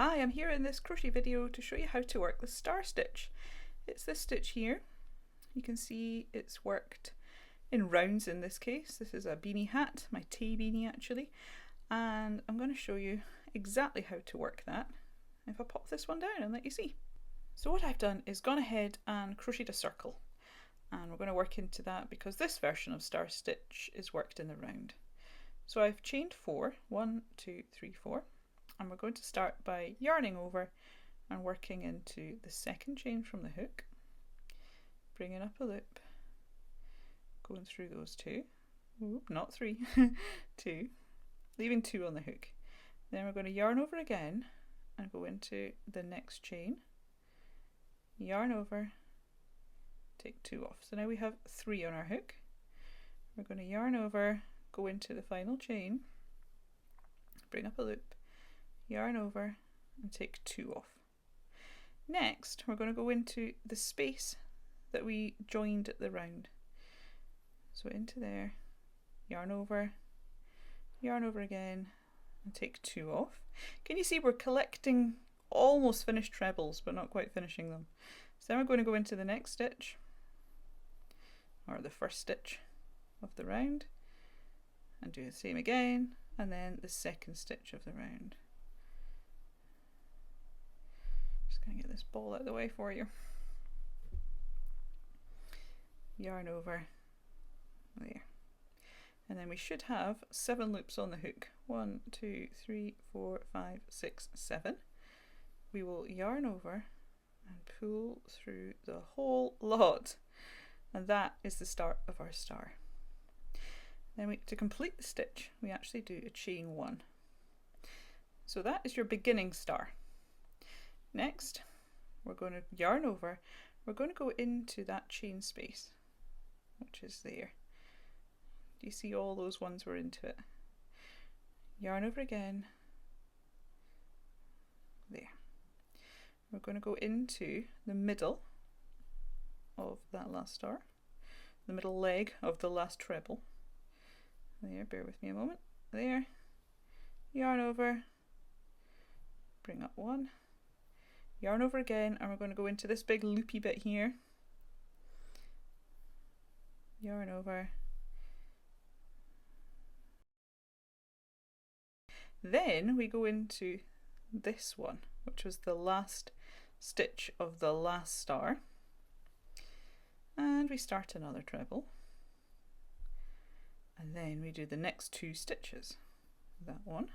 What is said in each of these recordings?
Hi, I'm here in this crochet video to show you how to work the star stitch. It's this stitch here. You can see it's worked in rounds in this case. This is a beanie hat, my tea beanie actually, and I'm going to show you exactly how to work that if I pop this one down and let you see. So what I've done is gone ahead and crocheted a circle, and we're going to work into that because this version of star stitch is worked in the round. So I've chained 4, 1, 2, 3, 4. And we're going to start by yarning over and working into the second chain from the hook, bringing up a loop, going through those 2, not 3, 2, leaving 2 on the hook. Then we're going to yarn over again and go into the next chain, yarn over, take 2 off. So now we have 3 on our hook. We're going to yarn over, go into the final chain, bring up a loop, yarn over and take 2 off. Next we're going to go into the space that we joined at the round. So into there, yarn over again and take 2 off. Can you see we're collecting almost finished trebles but not quite finishing them? So then we're going to go into the next stitch, or the first stitch of the round, and do the same again, and then the second stitch of the round. Just going to get this ball out of the way for you. Yarn over there. And then we should have 7 loops on the hook. 1, 2, 3, 4, 5, 6, 7. We will yarn over and pull through the whole lot. And that is the start of our star. Then to complete the stitch, we actually do a chain 1. So that is your beginning star. Next, we're going to yarn over, we're going to go into that chain space, which is there. Do you see all those ones were into it? Yarn over again, there. We're going to go into the middle of that last star, the middle leg of the last treble. There, bear with me a moment. There, yarn over, bring up 1, yarn over again, and we're going to go into this big loopy bit here. Yarn over. Then we go into this one, which was the last stitch of the last star. And we start another treble. And then we do the next 2 stitches. That one.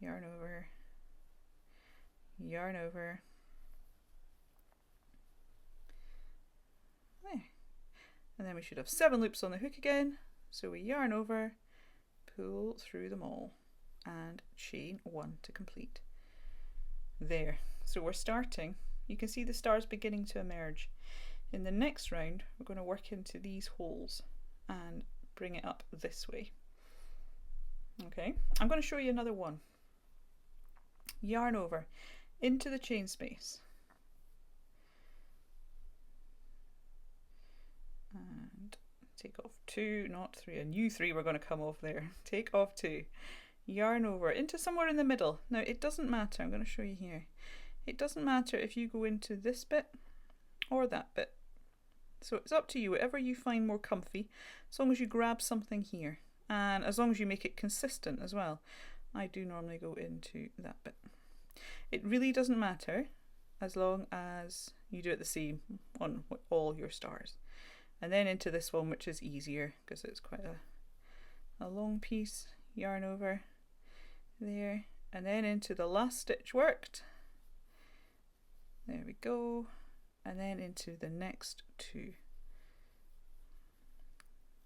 Yarn over. Yarn over. There. And then we should have 7 loops on the hook again. So we yarn over, pull through them all, and chain 1 to complete. There. So we're starting. You can see the stars beginning to emerge. In the next round, we're going to work into these holes and bring it up this way. Okay, I'm going to show you another one. Yarn over into the chain space, and take off 2, not 3, a new 3 we're going to come off there. Take off 2, yarn over into somewhere in the middle. Now it doesn't matter, I'm going to show you here. It doesn't matter if you go into this bit or that bit. So it's up to you, whatever you find more comfy, as long as you grab something here, and as long as you make it consistent as well. I do normally go into that bit. It really doesn't matter as long as you do it the same on all your stars. And then into this one, which is easier because it's quite a long piece. Yarn over there, and then into the last stitch worked. There we go. And then into the next 2.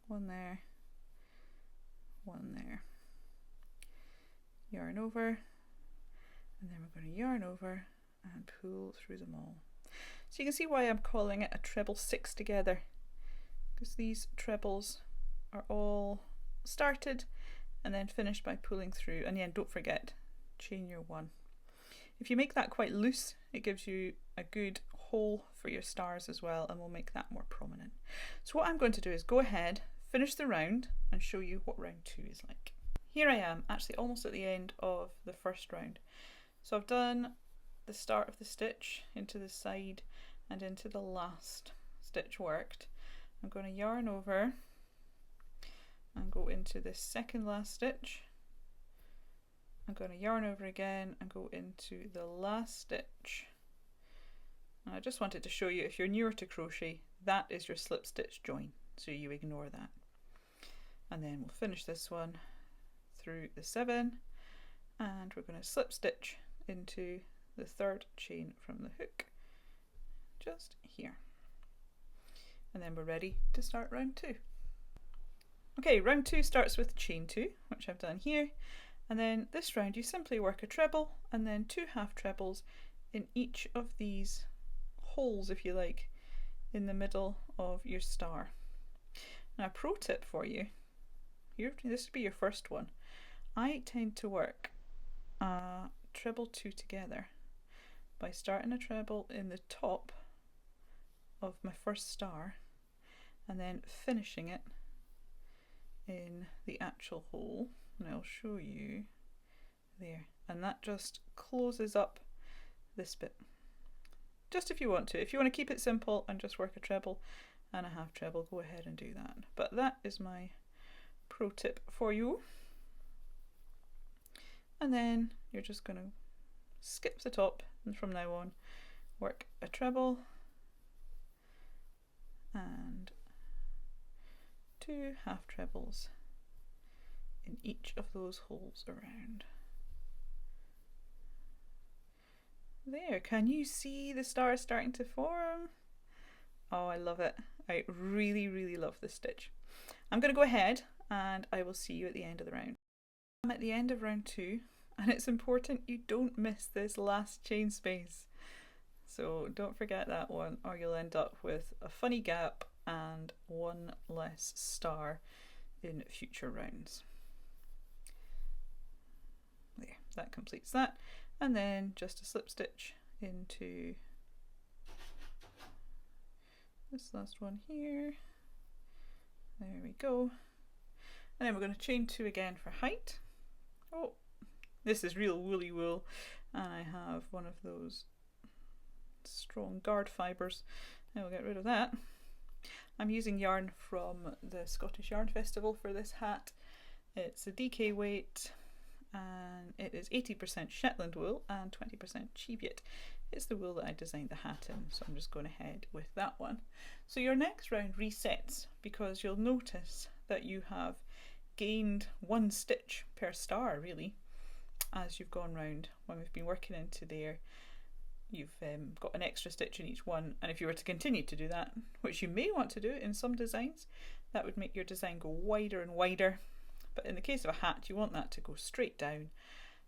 1 there, 1 there. Yarn over, and then we're going to yarn over and pull through them all. So you can see why I'm calling it a treble 6 together, because these trebles are all started and then finished by pulling through. And again, don't forget, chain your 1. If you make that quite loose, it gives you a good hole for your stars as well, and will make that more prominent. So what I'm going to do is go ahead, finish the round, and show you what round 2 is like. Here I am, actually almost at the end of the first round. So I've done the start of the stitch into the side and into the last stitch worked. I'm going to yarn over and go into this second last stitch. I'm going to yarn over again and go into the last stitch. And I just wanted to show you, if you're newer to crochet, that is your slip stitch join, so you ignore that. And then we'll finish this one through the 7, and we're going to slip stitch into the third chain from the hook just here, and then we're ready to start round 2. Okay, round 2 starts with chain 2, which I've done here, and then this round you simply work a treble and then 2 half trebles in each of these holes, if you like, in the middle of your star. Now, a pro tip for you here, this would be your first one. I tend to work a treble 2 together by starting a treble in the top of my first star and then finishing it in the actual hole, and I'll show you there, and that just closes up this bit. Just if you want to. If you want to keep it simple and just work a treble and a half treble, go ahead and do that. But that is my pro tip for you. And then you're just going to skip the top, and from now on work a treble and 2 half trebles in each of those holes around. There, can you see the stars starting to form? Oh, I love it. I really love this stitch. I'm going to go ahead and I will see you at the end of the round. I'm at the end of round 2, and it's important you don't miss this last chain space. So don't forget that one, or you'll end up with a funny gap and one less star in future rounds. There, that completes that. And then just a slip stitch into this last one here. There we go. And then we're going to chain 2 again for height. Oh, this is real woolly wool, and I have one of those strong guard fibres. I will get rid of that. I'm using yarn from the Scottish Yarn Festival for this hat. It's a DK weight, and it is 80% Shetland wool and 20% Cheviot. It's the wool that I designed the hat in, so I'm just going ahead with that one. So your next round resets, because you'll notice that you have gained 1 stitch per star really as you've gone round. When we've been working into there, you've got an extra stitch in each one, and if you were to continue to do that, which you may want to do in some designs, that would make your design go wider and wider. But in the case of a hat, you want that to go straight down,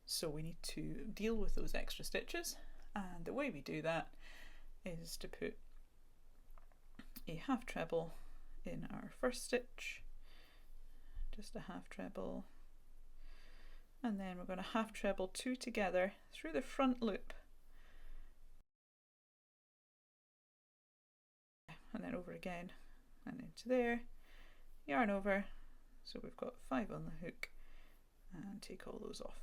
so we need to deal with those extra stitches, and the way we do that is to put a half treble in our first stitch, just a half treble, and then we're going to half treble 2 together through the front loop, and then over again and into there, yarn over, so we've got 5 on the hook, and take all those off.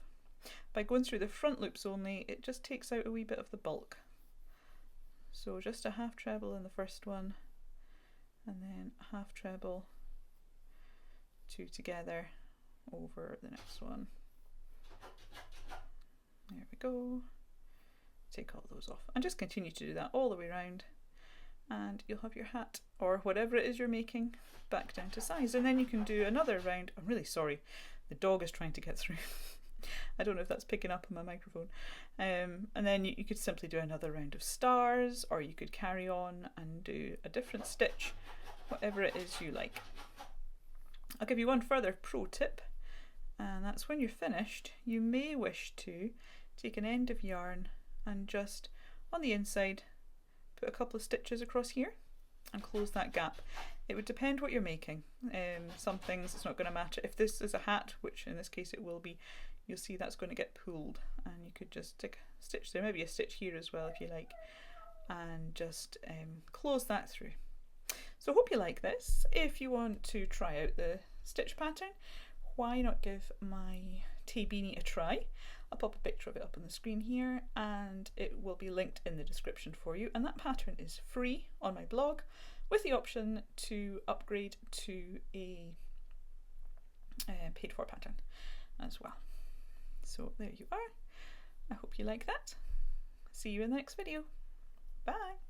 By going through the front loops only, it just takes out a wee bit of the bulk. So just a half treble in the first one, and then half treble 2 together over the next one. There we go. Take all those off, and just continue to do that all the way around, and you'll have your hat, or whatever it is you're making, back down to size. And then you can do another round. I'm really sorry, the dog is trying to get through. I don't know if that's picking up on my microphone. And then you could simply do another round of stars, or you could carry on and do a different stitch, whatever it is you like. I'll give you one further pro tip, and that's when you're finished, you may wish to take an end of yarn and just on the inside put a couple of stitches across here and close that gap. It would depend what you're making. Some things it's not going to match it. If this is a hat, which in this case it will be, you'll see that's going to get pulled, and you could just stick a stitch there, maybe a stitch here as well if you like, and just close that through. So hope you like this. If you want to try out the stitch pattern, why not give my tea beanie a try? I'll pop a picture of it up on the screen here, and it will be linked in the description for you. And that pattern is free on my blog, with the option to upgrade to a paid for pattern as well. So there you are. I hope you like that. See you in the next video. Bye.